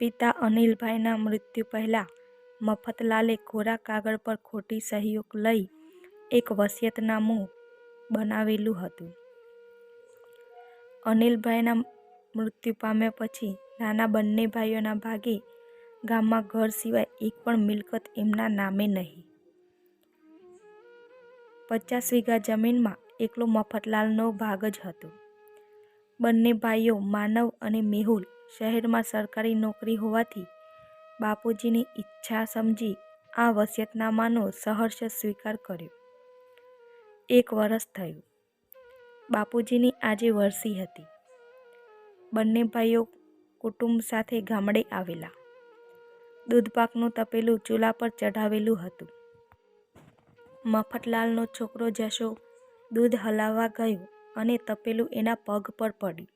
પિતા અનિલભાઈના મૃત્યુ પહેલાં મફતલાલે કોરા કાગળ પર ખોટી સહીઓ લઈ એક વસિયતનામું બનાવેલું હતું. અનિલભાઈના મૃત્યુ પામ્યા પછી નાના બંને ભાઈઓના ભાગે ગામમાં ઘર સિવાય એક પણ મિલકત એમના નામે નહીં. 50 વીઘા જમીનમાં એકલો મફતલાલનો ભાગ જ હતો. બંને ભાઈઓ માનવ અને મેહુલ શહેરમાં સરકારી નોકરી હોવાથી બાપુજીની ઈચ્છા સમજી આ વસિયતનામાનો સહર્ષ સ્વીકાર કર્યો. 1 વર્ષ થયું. બાપુજીની આજે વરસી હતી. બંને ભાઈઓ કુટુંબ સાથે ગામડે આવેલા. દૂધપાકનું તપેલું ચૂલા પર ચઢાવેલું હતું. મફતલાલનો છોકરો જશો દૂધ હલાવવા ગયો અને તપેલું એના પગ પર પડ્યું.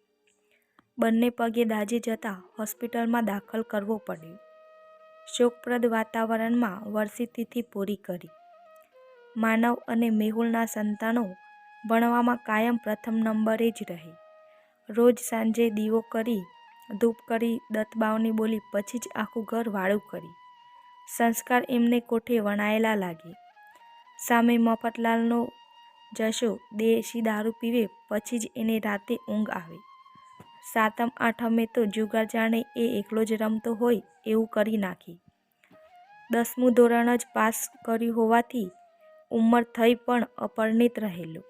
બંને પગે દાઝી જતા હોસ્પિટલમાં દાખલ કરવો પડ્યો. શોકપ્રદ વાતાવરણમાં વરસી તિથિ પૂરી કરી. માનવ અને મેહુલના સંતાનો ભણવામાં કાયમ પ્રથમ નંબરે જ રહે. રોજ સાંજે દીવો કરી, ધૂપ કરી, દત્તબાવની બોલી પછી જ આખું ઘર વાળું કરી. સંસ્કાર એમને કોઠે વણાયેલા લાગે. સામે મફતલાલનો જશો દેશી દારૂ પીવે પછી જ એને રાતે ઊંઘ આવે. સાતમ આઠમે તો જુગાર જાણે એ એકલો જ રમતો હોય એવું કરી નાખી. 10મું ધોરણ જ પાસ કર્યું હોવાથી ઉંમર થઈ પણ અપરિણીત રહેલો.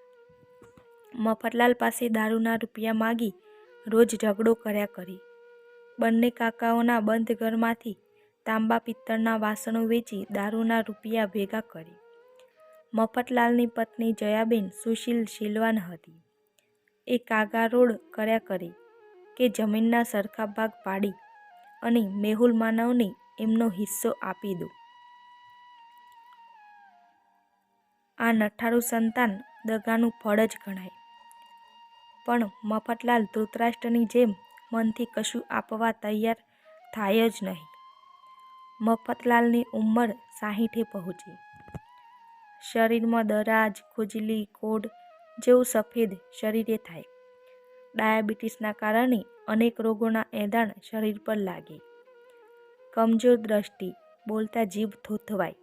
મફતલાલ પાસે દારૂના રૂપિયા માગી રોજ ઝઘડો કર્યા કરી. બંને કાકાઓના બંધ ઘરમાંથી તાંબા પિત્તળના વાસણો વેચી દારૂના રૂપિયા ભેગા કરી. મફતલાલની પત્ની જયાબેન સુશીલ શીલવાન હતી. એ કાગારોડ કર્યા કરે કે જમીનના સરખા ભાગ પાડી અને મેહુલ માનવને એમનો હિસ્સો આપી દો. આ નઠારું સંતાન દગાનું ફળ જ ગણાય. પણ મફતલાલ ધૃતરાષ્ટ્રની જેમ મનથી કશું આપવા તૈયાર થાય જ નહીં. મફતલાલની ઉંમર 60એ પહોંચી. શરીરમાં દરાજ, ખુજલી, કોઢ જેવું સફેદ શરીરે થાય. ડાયાબિટીસના કારણે અનેક રોગોના એંધાણ શરીર પર લાગે. કમજોર દ્રષ્ટિ, બોલતા જીભ થોથવાય,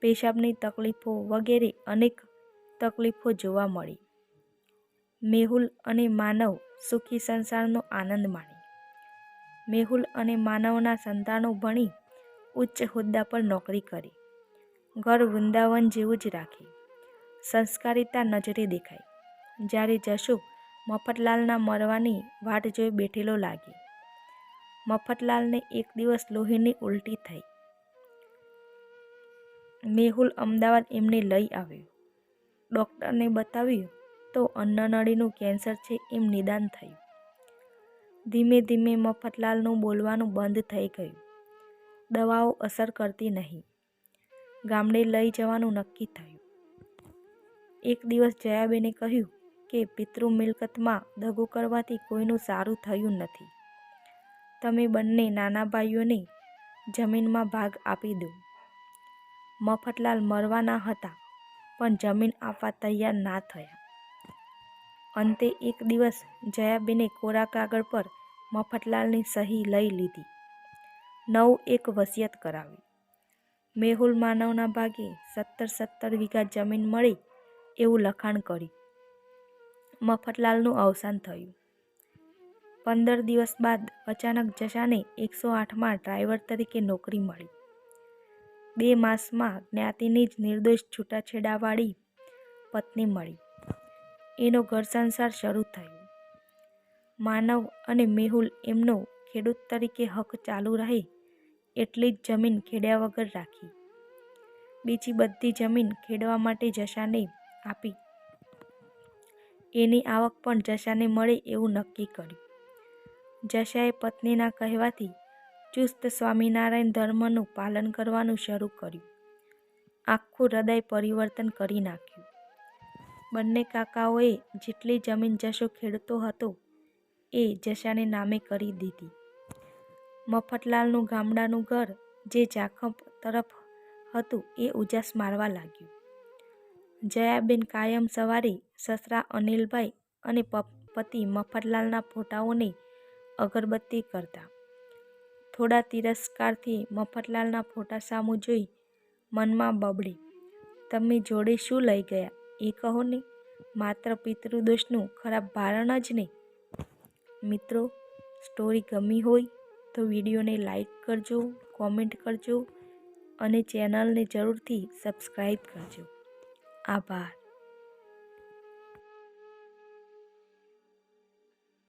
પેશાબની તકલીફો વગેરે અનેક તકલીફો જોવા મળી. મેહુલ અને માનવ સુખી સંસારનો આનંદ માણે. મેહુલ અને માનવના સંતાનો ભણી ઉચ્ચ હોદ્દા પર નોકરી કરે. ઘર વૃંદાવન જેવું જ રાખે. સંસ્કારિતા નજરે દેખાય. જ્યારે જશો મફતલાલના મરવાની વાટ જોઈ બેઠેલો લાગે. મફતલાલને એક દિવસ લોહીની ઉલટી થઈ. મેહુલ અમદાવાદ એમને લઈ આવ્યો. ડૉક્ટરને બતાવ્યું તો અન્નનળીનું કેન્સર છે એમ નિદાન થયું. ધીમે ધીમે મફતલાલનું બોલવાનું બંધ થઈ ગયું. દવાઓ અસર કરતી નહીં. ગામડે લઈ જવાનું નક્કી થયું. એક દિવસ જયાબેને કહ્યું કે પિતૃ મિલકતમાં દગો કરવાથી કોઈનું સારું થયું નથી. તમે બંને નાના ભાઈઓને જમીનમાં ભાગ આપી દો. મફતલાલ મરવાના હતા પણ જમીન આપવા તૈયાર ના થયા. અંતે એક દિવસ જયાબેને કોરા કાગળ પર મફતલાલની સહી લઈ લીધી. નવું એક વસિયત કરાવ્યું. મેહુલ માનવના ભાગે 17 વીઘા જમીન મળે એવું લખાણ કર્યું. મફતલાલનું અવસાન થયું. 15 દિવસ બાદ અચાનક જશાને 108માં ડ્રાઈવર તરીકે નોકરી મળી. 2 માસમાં જ્ઞાતિની જ નિર્દોષ છૂટાછેડાવાળી પત્ની મળી. એનો ઘર સંસાર શરૂ થયો. માનવ અને મેહુલ એમનો ખેડૂત તરીકે હક ચાલુ રહે એટલી જ જમીન ખેડ્યા વગર રાખી. બીજી બધી જમીન ખેડવા માટે જશાને આપી. એની આવક પણ જશાને મળે એવું નક્કી કર્યું. જશાએ પત્નીના કહેવાથી ચુસ્ત સ્વામિનારાયણ ધર્મનું પાલન કરવાનું શરૂ કર્યું. આખું હૃદય પરિવર્તન કરી નાખ્યું. બંને કાકાઓએ જેટલી જમીન જશો ખેડતો હતો એ જશાને નામે કરી દીધી. મફતલાલનું ગામડાનું ઘર જે ઝાખપ તરફ હતું એ ઉજાસ મારવા લાગ્યું. જયાબેન કાયમ સવારે સસરા અનિલભાઈ અને પતિ મફતલાલના ફોટાઓને અગરબત્તી કરતા. થોડા તિરસ્કારથી મફતલાલના ફોટા સામું જોઈ મનમાં બબડી, તમે જોડે શું લઈ ગયા એ કહો ને, માત્ર પિતૃદોષનું ખરાબ ભારણ જ નહીં. મિત્રો, સ્ટોરી ગમી હોય તો વિડીયોને લાઈક કરજો, કોમેન્ટ કરજો અને ચેનલને જરૂરથી સબસ્ક્રાઈબ કરજો. આભાર.